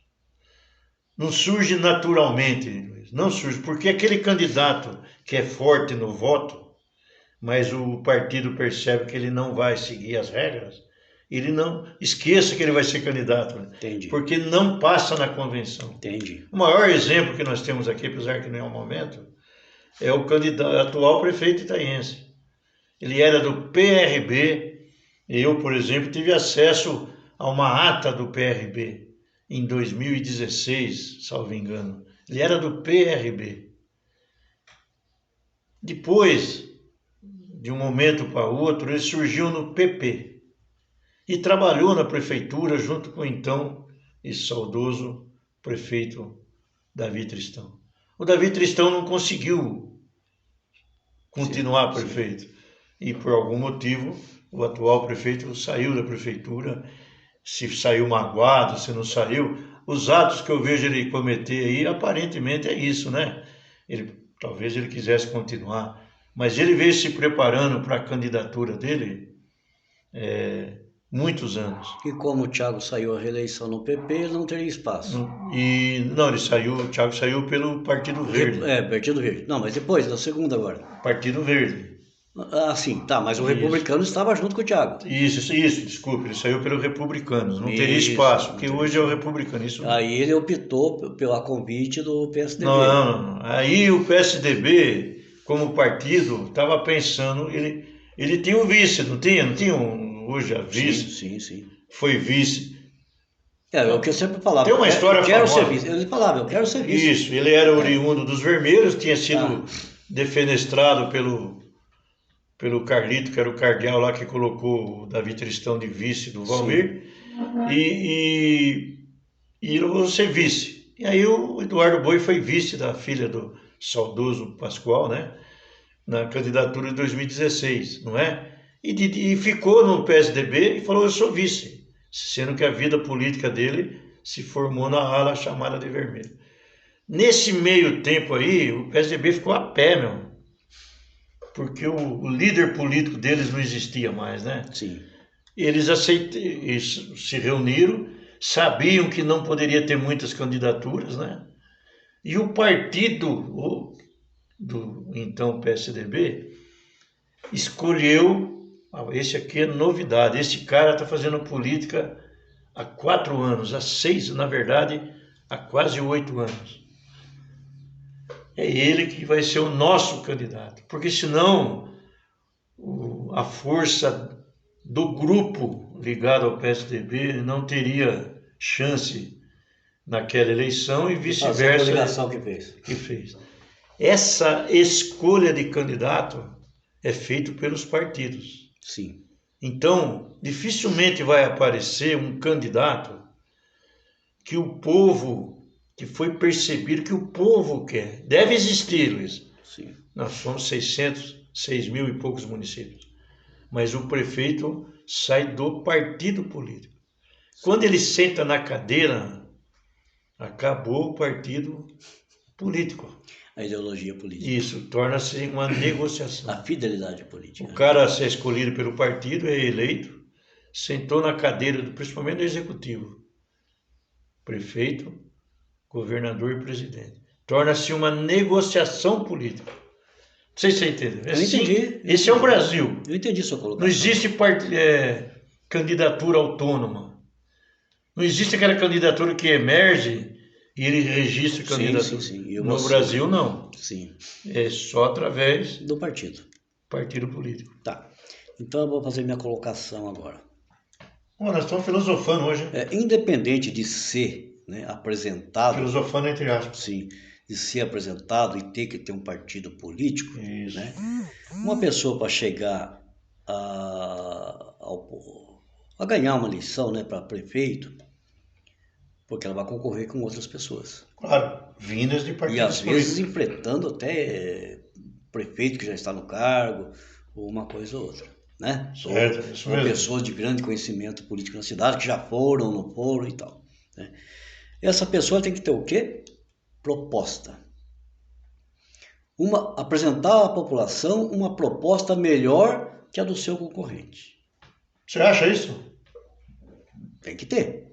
Não surge naturalmente, Luiz. Não surge, porque aquele candidato que é forte no voto, mas o partido percebe que ele não vai seguir as regras, ele não esqueça que ele vai ser candidato. Entendi. Porque não passa na convenção. Entendi. O maior exemplo que nós temos aqui, apesar que não é o momento, é o atual prefeito itaiense. Ele era do PRB, e eu, por exemplo, tive acesso a uma ata do PRB em 2016, salvo engano. Ele era do PRB. Depois, de um momento para outro, ele surgiu no PP e trabalhou na prefeitura junto com o então e saudoso prefeito Davi Tristão. O Davi Tristão não conseguiu continuar prefeito e, por algum motivo, o atual prefeito saiu da prefeitura. Se saiu magoado, se não saiu, os atos que eu vejo ele cometer aí, aparentemente é isso, né? Talvez ele quisesse continuar, mas ele veio se preparando para a candidatura dele muitos anos. E como o Thiago saiu a reeleição no PP, ele não teria espaço. O Thiago saiu pelo Partido Verde. Partido Verde. Não, mas depois, na segunda agora. Partido Verde. Ah, sim, tá, mas o Republicano estava junto com o Thiago. Isso, desculpe, ele saiu pelo Republicanos, não teria espaço, porque hoje é o Republicano. Aí ele optou pelo convite do PSDB. Não. Aí o PSDB, como partido, estava pensando, ele tinha um vice, não tinha? Não tinha hoje a vice? Sim. Foi vice. É o que eu sempre falava. Tem uma história famosa. Ele falava, eu quero ser vice. Isso, ele era oriundo dos Vermelhos, tinha sido defenestrado pelo Carlito, que era o cardeal lá que colocou o Davi Tristão de vice do Valmir, e eu vou ser vice. E aí o Eduardo Boi foi vice da filha do saudoso Pascoal, né? Na candidatura de 2016, não é? E ficou no PSDB e falou, eu sou vice, sendo que a vida política dele se formou na ala chamada de vermelho. Nesse meio tempo aí, o PSDB ficou a pé, meu, porque o líder político deles não existia mais, né? Sim. Eles se reuniram, sabiam que não poderia ter muitas candidaturas, né? E o partido do então PSDB escolheu, esse aqui é novidade, esse cara está fazendo política há 4 anos, há 6, na verdade, há quase 8 anos. É ele que vai ser o nosso candidato, porque senão a força do grupo ligado ao PSDB não teria chance naquela eleição e vice-versa. A coligação que fez. Essa escolha de candidato é feita pelos partidos. Sim. Então, dificilmente vai aparecer um candidato que o povo, que foi percebido que o povo quer. Deve existir, Luiz. Sim. Nós somos 6 mil e poucos municípios. Mas o prefeito sai do partido político. Quando ele senta na cadeira, acabou o partido político. A ideologia política. Isso, torna-se uma negociação. A fidelidade política. O cara a ser escolhido pelo partido é eleito, sentou na cadeira, principalmente do executivo. Prefeito, governador e presidente. Torna-se uma negociação política. Não sei se você entendeu. Eu entendi. Esse é o Brasil. Eu entendi sua colocação. Não existe candidatura autônoma. Não existe aquela candidatura que emerge e ele registra candidatura. Sim. No Brasil, não. Sim. É só através do partido político. Tá. Então eu vou fazer minha colocação agora. Bom, nós estamos filosofando hoje. Independente de ser, né, apresentado... Filosofando entre aspas. Sim. De ser apresentado e ter que ter um partido político, isso, né? Uma pessoa para chegar a ganhar uma eleição, né, para prefeito, porque ela vai concorrer com outras pessoas. Claro, vindas de partidos e às políticos. vezes enfrentando até prefeito que já está no cargo, ou uma coisa ou outra, né? Certo, isso ou mesmo. Pessoas de grande conhecimento político na cidade, que já foram, não foram e tal, né? Essa pessoa tem que ter o quê? Proposta. Apresentar à população uma proposta melhor que a do seu concorrente. Você acha isso? Tem que ter.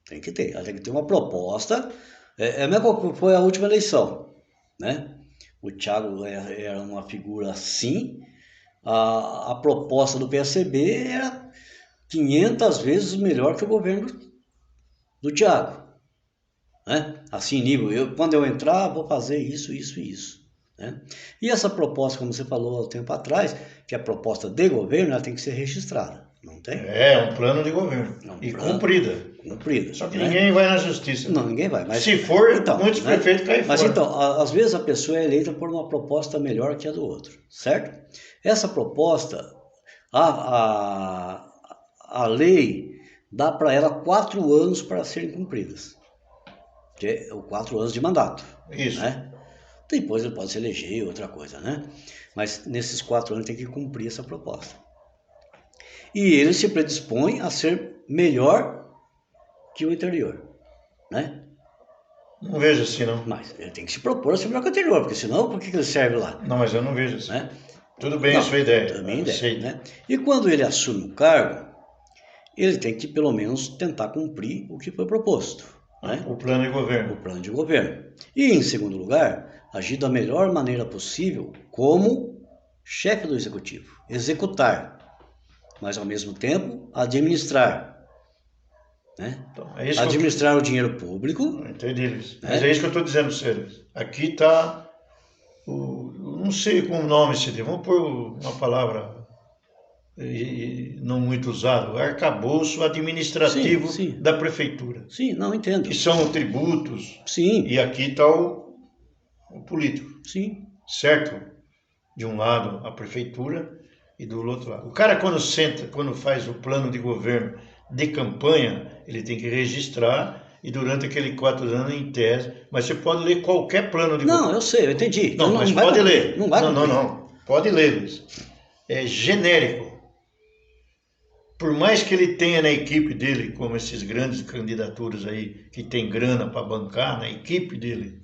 Tem que ter. Ela tem que ter uma proposta. É a mesma coisa que foi a última eleição, né? O Thiago era uma figura assim. A proposta do PSB era 500 vezes melhor que o governo do Thiago. Né? Assim, nível, quando eu entrar, vou fazer isso, né? E essa proposta, como você falou há tempo atrás, que a proposta de governo, ela tem que ser registrada, não tem? É um plano de governo. Cumprida. Só que ninguém vai na justiça. Não, ninguém vai. Mas, se for, então, muitos prefeitos caem fora. Mas então, às vezes a pessoa é eleita por uma proposta melhor que a do outro, certo? Essa proposta, a lei dá para ela 4 anos para serem cumpridas. Que é 4 anos de mandato. Isso. Né? Depois ele pode se eleger, outra coisa, né? Mas nesses 4 anos tem que cumprir essa proposta. E ele se predispõe a ser melhor que o anterior, né? Não vejo assim, não. Mas ele tem que se propor a ser melhor que o anterior, porque senão, por que ele serve lá? Não, mas eu não vejo assim. Né? Tudo bem a sua ideia. Também ideia, né? E quando ele assume o cargo, ele tem que, pelo menos, tentar cumprir o que foi proposto. Né? O plano de governo. O plano de governo. E, em segundo lugar, agir da melhor maneira possível como chefe do executivo. Executar, mas, ao mesmo tempo, administrar. Né? Então, administrar o dinheiro público. Entendi, Luiz. Mas é isso que eu estou dizendo, sério. Aqui está, não sei como nome se diz, vamos pôr uma palavra não muito usada, arcabouço administrativo sim. Da prefeitura. Sim, não entendo. Que são tributos. Sim. E aqui está o político. Sim. Certo? de um lado a prefeitura e do outro lado. O cara quando faz o plano de governo de campanha, ele tem que registrar e durante aquele 4 anos em tese, mas você pode ler qualquer plano de governo. Não, eu sei, eu entendi. Não, mas pode ler. Não vai cumprir. Não. Pode ler, Luiz. É genérico. Por mais que ele tenha na equipe dele, como esses grandes candidaturas aí, que tem grana para bancar, na equipe dele,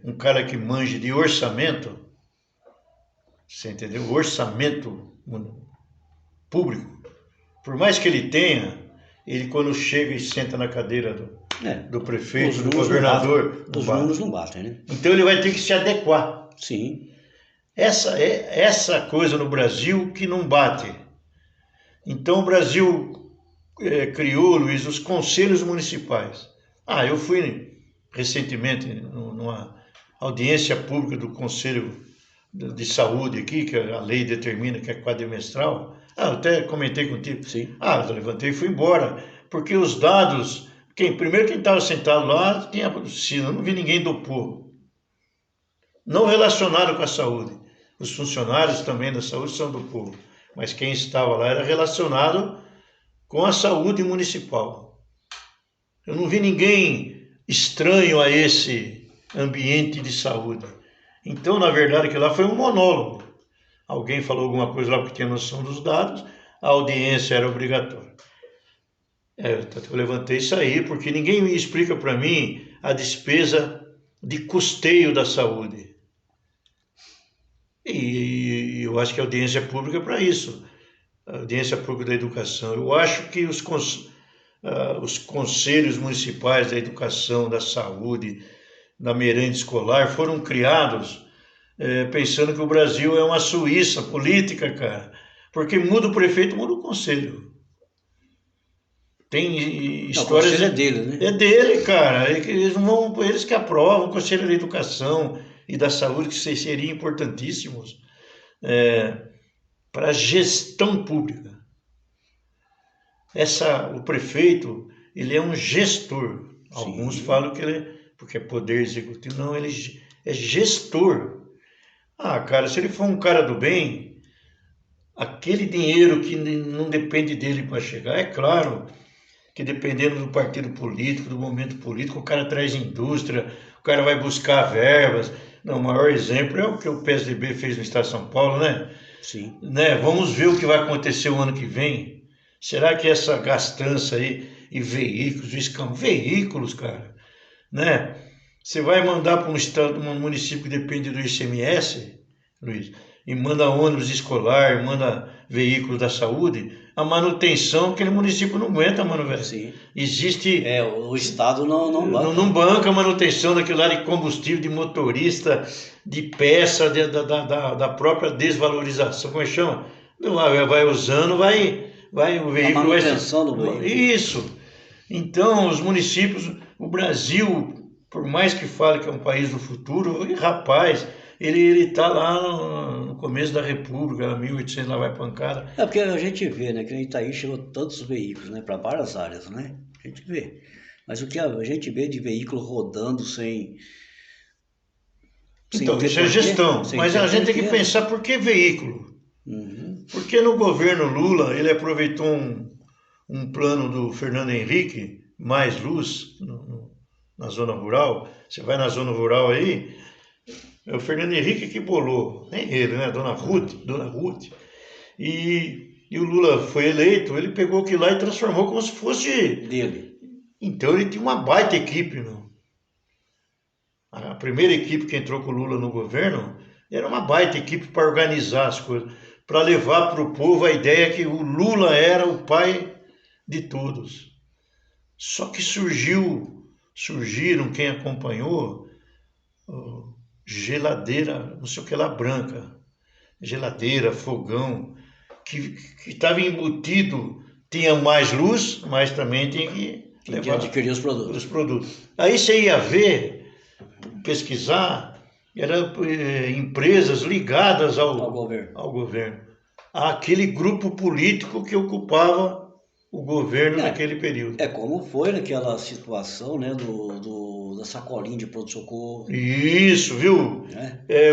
um cara que manje de orçamento, você entendeu? Orçamento público. Por mais que ele tenha, ele quando chega e senta na cadeira do prefeito, do governador... Os números não batem, né? Então ele vai ter que se adequar. Sim. Essa coisa no Brasil que não bate. Então o Brasil criou, Luiz, os conselhos municipais. Eu fui recentemente numa audiência pública do Conselho de Saúde aqui, que a lei determina que é quadrimestral. Eu até comentei contigo. Sim. Eu levantei e fui embora, porque os dados... Primeiro quem estava sentado lá tinha eu não vi ninguém do povo. Não relacionado com a saúde. Os funcionários também da saúde são do povo. Mas quem estava lá era relacionado com a saúde municipal. Eu não vi ninguém estranho a esse ambiente de saúde. Então, na verdade, aquilo lá foi um monólogo. Alguém falou alguma coisa lá porque tinha noção dos dados, a audiência era obrigatória. Eu levantei isso aí porque ninguém me explica para mim a despesa de custeio da saúde. E eu acho que a audiência pública é para isso, a audiência pública da educação. Eu acho que os conselhos municipais da educação, da saúde, da merenda escolar foram criados pensando que o Brasil é uma Suíça política, cara, porque muda o prefeito, muda o conselho. Tem histórias... O conselho é dele, né? É dele, cara. Eles que aprovam o Conselho da Educação e da Saúde, que seriam importantíssimos para a gestão pública. O prefeito, ele é um gestor. Sim. Alguns falam que ele porque é poder executivo. Não, ele é gestor. Cara, se ele for um cara do bem, aquele dinheiro que não depende dele para chegar, é claro que dependendo do partido político, do momento político, o cara traz indústria, o cara vai buscar verbas. Não, o maior exemplo é o que o PSDB fez no estado de São Paulo, né? Sim. Vamos ver o que vai acontecer o ano que vem. Será que essa gastança aí e veículos, cara, né? Você vai mandar para um estado, um município que depende do ICMS, Luiz, e manda ônibus escolar, manda veículo da saúde, a manutenção, aquele município não aguenta, mano, velho. Sim. Existe... o Estado não banca. Não banca a manutenção daquilo lá de combustível, de motorista, de peça, da própria desvalorização, como é que chama? Vai usando, o veículo... A manutenção do veículo. Isso. Então, os municípios, o Brasil, por mais que fale que é um país do futuro, rapaz... Ele está lá no começo da República, 1800, lá vai pancada. Porque a gente vê, né, que em Itaí chegou tantos veículos, né, para várias áreas, né? A gente vê. Mas o que a gente vê de veículo rodando sem então, isso é gestão. Mas a gente tem que pensar por que veículo? Uhum. Porque no governo Lula, ele aproveitou um plano do Fernando Henrique, mais luz, na zona rural. Você vai na zona rural aí... É o Fernando Henrique que bolou, nem ele, né? Dona Ruth. E o Lula foi eleito, ele pegou aquilo lá e transformou como se fosse dele. Então ele tinha uma baita equipe, meu. A primeira equipe que entrou com o Lula no governo era uma baita equipe para organizar as coisas, para levar para o povo a ideia que o Lula era o pai de todos. Só que surgiram, quem acompanhou... geladeira, não sei o que lá, branca, geladeira, fogão, que estava embutido, tinha mais luz, mas também tinha que levar adquirir os produtos. Aí você ia ver, pesquisar, eram empresas ligadas ao governo, àquele grupo político que ocupava o governo naquele período. É como foi naquela situação, né, da sacolinha de pronto-socorro. Isso, viu?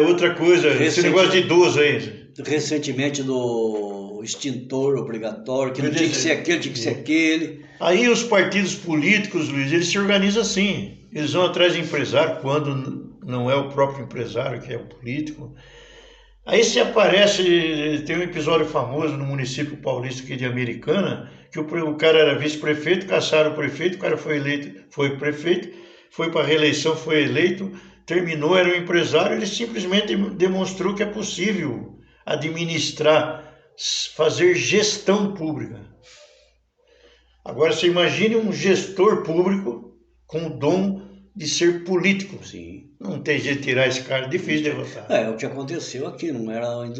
Outra coisa, esse negócio de idoso aí. Recentemente do extintor obrigatório, que não tinha que ser aquele, tinha que ser aquele. Aí os partidos políticos, Luiz, eles se organizam assim. Eles vão atrás de empresário quando não é o próprio empresário, que é o político. Aí se aparece, tem um episódio famoso no município paulista aqui de Americana, que o cara era vice-prefeito, caçaram o prefeito, o cara foi eleito, foi prefeito, foi para a reeleição, foi eleito, terminou, era um empresário, ele simplesmente demonstrou que é possível administrar, fazer gestão pública. Agora você imagine um gestor público com o dom de ser político. Sim. Não tem jeito de tirar esse cara, difícil de derrotar. É o que aconteceu aqui, não era um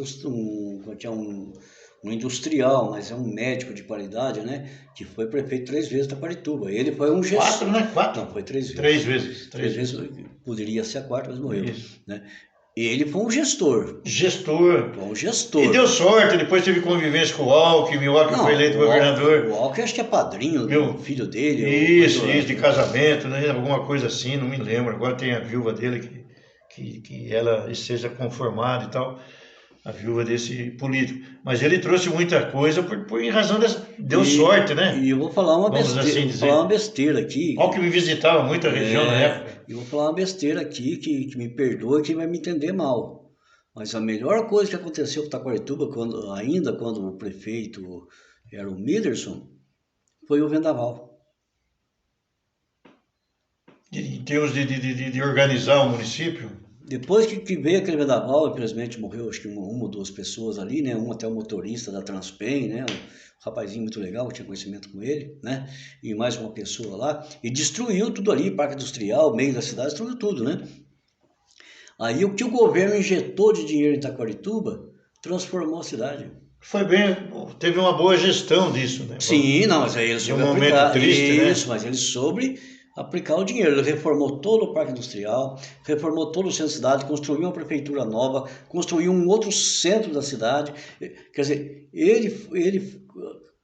industrial, mas é um médico de qualidade, né? Que foi prefeito 3 vezes da Taquarituba. Ele foi um gestor. 4, né? 4? Não, foi 3 vezes. 3 vezes. 3 vezes. Poderia ser a 4ª, mas morreu. Isso. Né? Ele foi um gestor. Foi um gestor. E deu sorte, depois teve convivência com o Alckmin, o Alckmin foi eleito governador. O Alckmin acho que é padrinho do filho dele. Isso, de casamento, né? Alguma coisa assim, não me lembro. Agora tem a viúva dele que ela esteja conformada e tal, a viúva desse político. Mas ele trouxe muita coisa em razão dessa... Deu sorte, né? E eu vou falar uma besteira, assim vou falar uma besteira aqui. Alckmin visitava muita região na época. Eu vou falar uma besteira aqui que me perdoe, que vai me entender mal. Mas a melhor coisa que aconteceu com Taquarituba, quando o prefeito era o Miderson, foi o vendaval. Em termos de organizar o município? Depois que veio aquele vendaval, infelizmente morreu acho que uma ou 2 pessoas ali, né? Um até o motorista da Transpen, né? Um rapazinho muito legal, eu tinha conhecimento com ele, né? E mais uma pessoa lá. E destruiu tudo ali, parque industrial, meio da cidade, destruiu tudo, né? Aí o que o governo injetou de dinheiro em Taquarituba transformou a cidade. Foi bem, teve uma boa gestão disso, né? Sim, não, mas aí ele soube aplicar. Triste, isso, né? Mas ele soube aplicar o dinheiro. Ele reformou todo o parque industrial, reformou todo o centro da cidade, construiu uma prefeitura nova, construiu um outro centro da cidade. Quer dizer, ele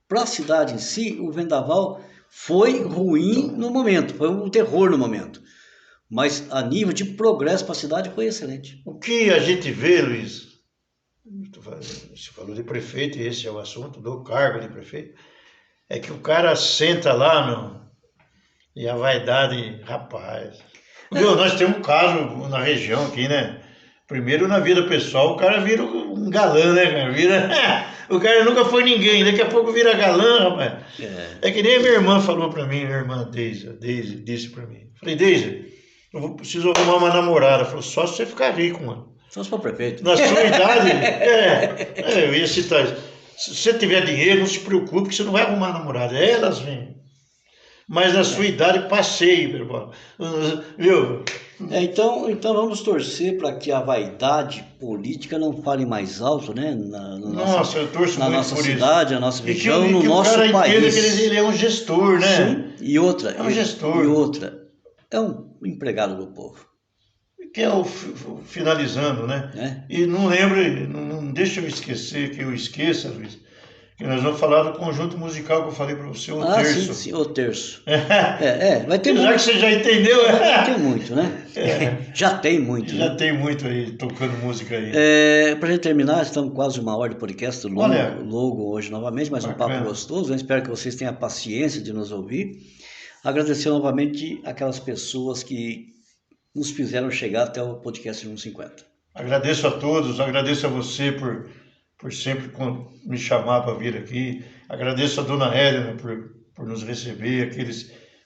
para a cidade em si, o vendaval foi ruim no momento, foi um terror no momento. Mas a nível de progresso para a cidade foi excelente. O que a gente vê, Luiz, você falou de prefeito, e esse é o assunto do cargo de prefeito, é que o cara senta lá, e a vaidade, rapaz. Viu, nós temos um caso na região aqui, né? Primeiro na vida pessoal, o cara vira um galã, né, cara? O cara nunca foi ninguém, daqui a pouco vira galã, rapaz. É que nem a minha irmã falou pra mim, minha irmã Deise disse pra mim. Falei, Deise, eu preciso arrumar uma namorada. Ela falou, só se você ficar rico, mano. Só se for prefeito. Na sua idade, eu ia citar isso. Se você tiver dinheiro, não se preocupe que você não vai arrumar namorada. Elas vêm. Mas na sua idade, passeie, meu irmão. Viu? Então vamos torcer para que a vaidade política não fale mais alto, né? Nossa, eu torço na muito nossa por cidade, isso. na nossa região, no nosso cara país. Entenda que ele é um gestor, né? Sim. E outra, é um gestor. E outra, é um empregado do povo. Que é o finalizando, né? E não lembre, não deixa eu esquecer, que eu esqueça, Luiz, que nós vamos falar do conjunto musical que eu falei para você, o Terço. Sim, o Terço. Vai ter já muito. Que você já entendeu. Vai ter muito, né? Já tem muito. Já tem muito aí, tocando música aí. Para a gente terminar, estamos quase 1 hora de podcast, logo hoje novamente, mas bacana. Um papo gostoso. Eu espero que vocês tenham a paciência de nos ouvir. Agradecer novamente aquelas pessoas que nos fizeram chegar até o podcast 150. Agradeço a todos, agradeço a você por sempre me chamar para vir aqui. Agradeço a dona Helena por nos receber,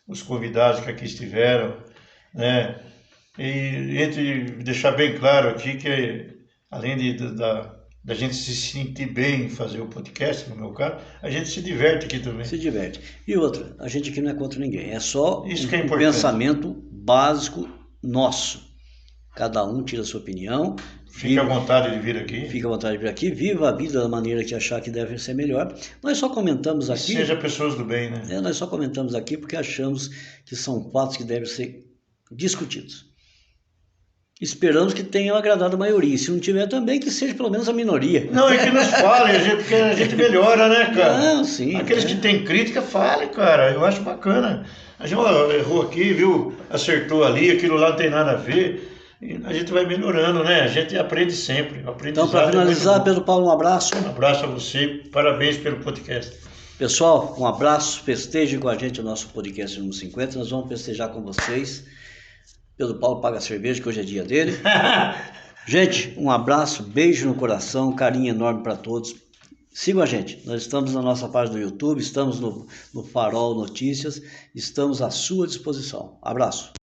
os convidados que aqui estiveram, né? E deixar bem claro aqui que, além da gente se sentir bem em fazer o podcast, no meu caso, a gente se diverte aqui também. Se diverte. E outra, a gente aqui não é contra ninguém, é só um pensamento básico nosso. Cada um tira a sua opinião. Fique à vontade de vir aqui. Fique à vontade de vir aqui. Viva a vida da maneira que achar que deve ser melhor. Nós só comentamos aqui... Seja pessoas do bem, né? Nós só comentamos aqui porque achamos que são fatos que devem ser discutidos. Esperamos que tenham agradado a maioria. Se não tiver também, que seja pelo menos a minoria. Não, é que nos fale, porque a gente melhora, né, cara? Não, sim. Aqueles que têm crítica, fale, cara. Eu acho bacana. A gente errou aqui, viu? Acertou ali, aquilo lá não tem nada a ver. E a gente vai melhorando, né? A gente aprende sempre. Então, para finalizar, Pedro Paulo, um abraço. Um abraço a você. Parabéns pelo podcast. Pessoal, um abraço. Festejem com a gente o nosso podcast número 50. Nós vamos festejar com vocês. Pedro Paulo paga a cerveja, que hoje é dia dele. Gente, um abraço, beijo no coração, carinho enorme para todos. Sigam a gente, nós estamos na nossa página do YouTube, estamos no Farol Notícias, estamos à sua disposição. Abraço.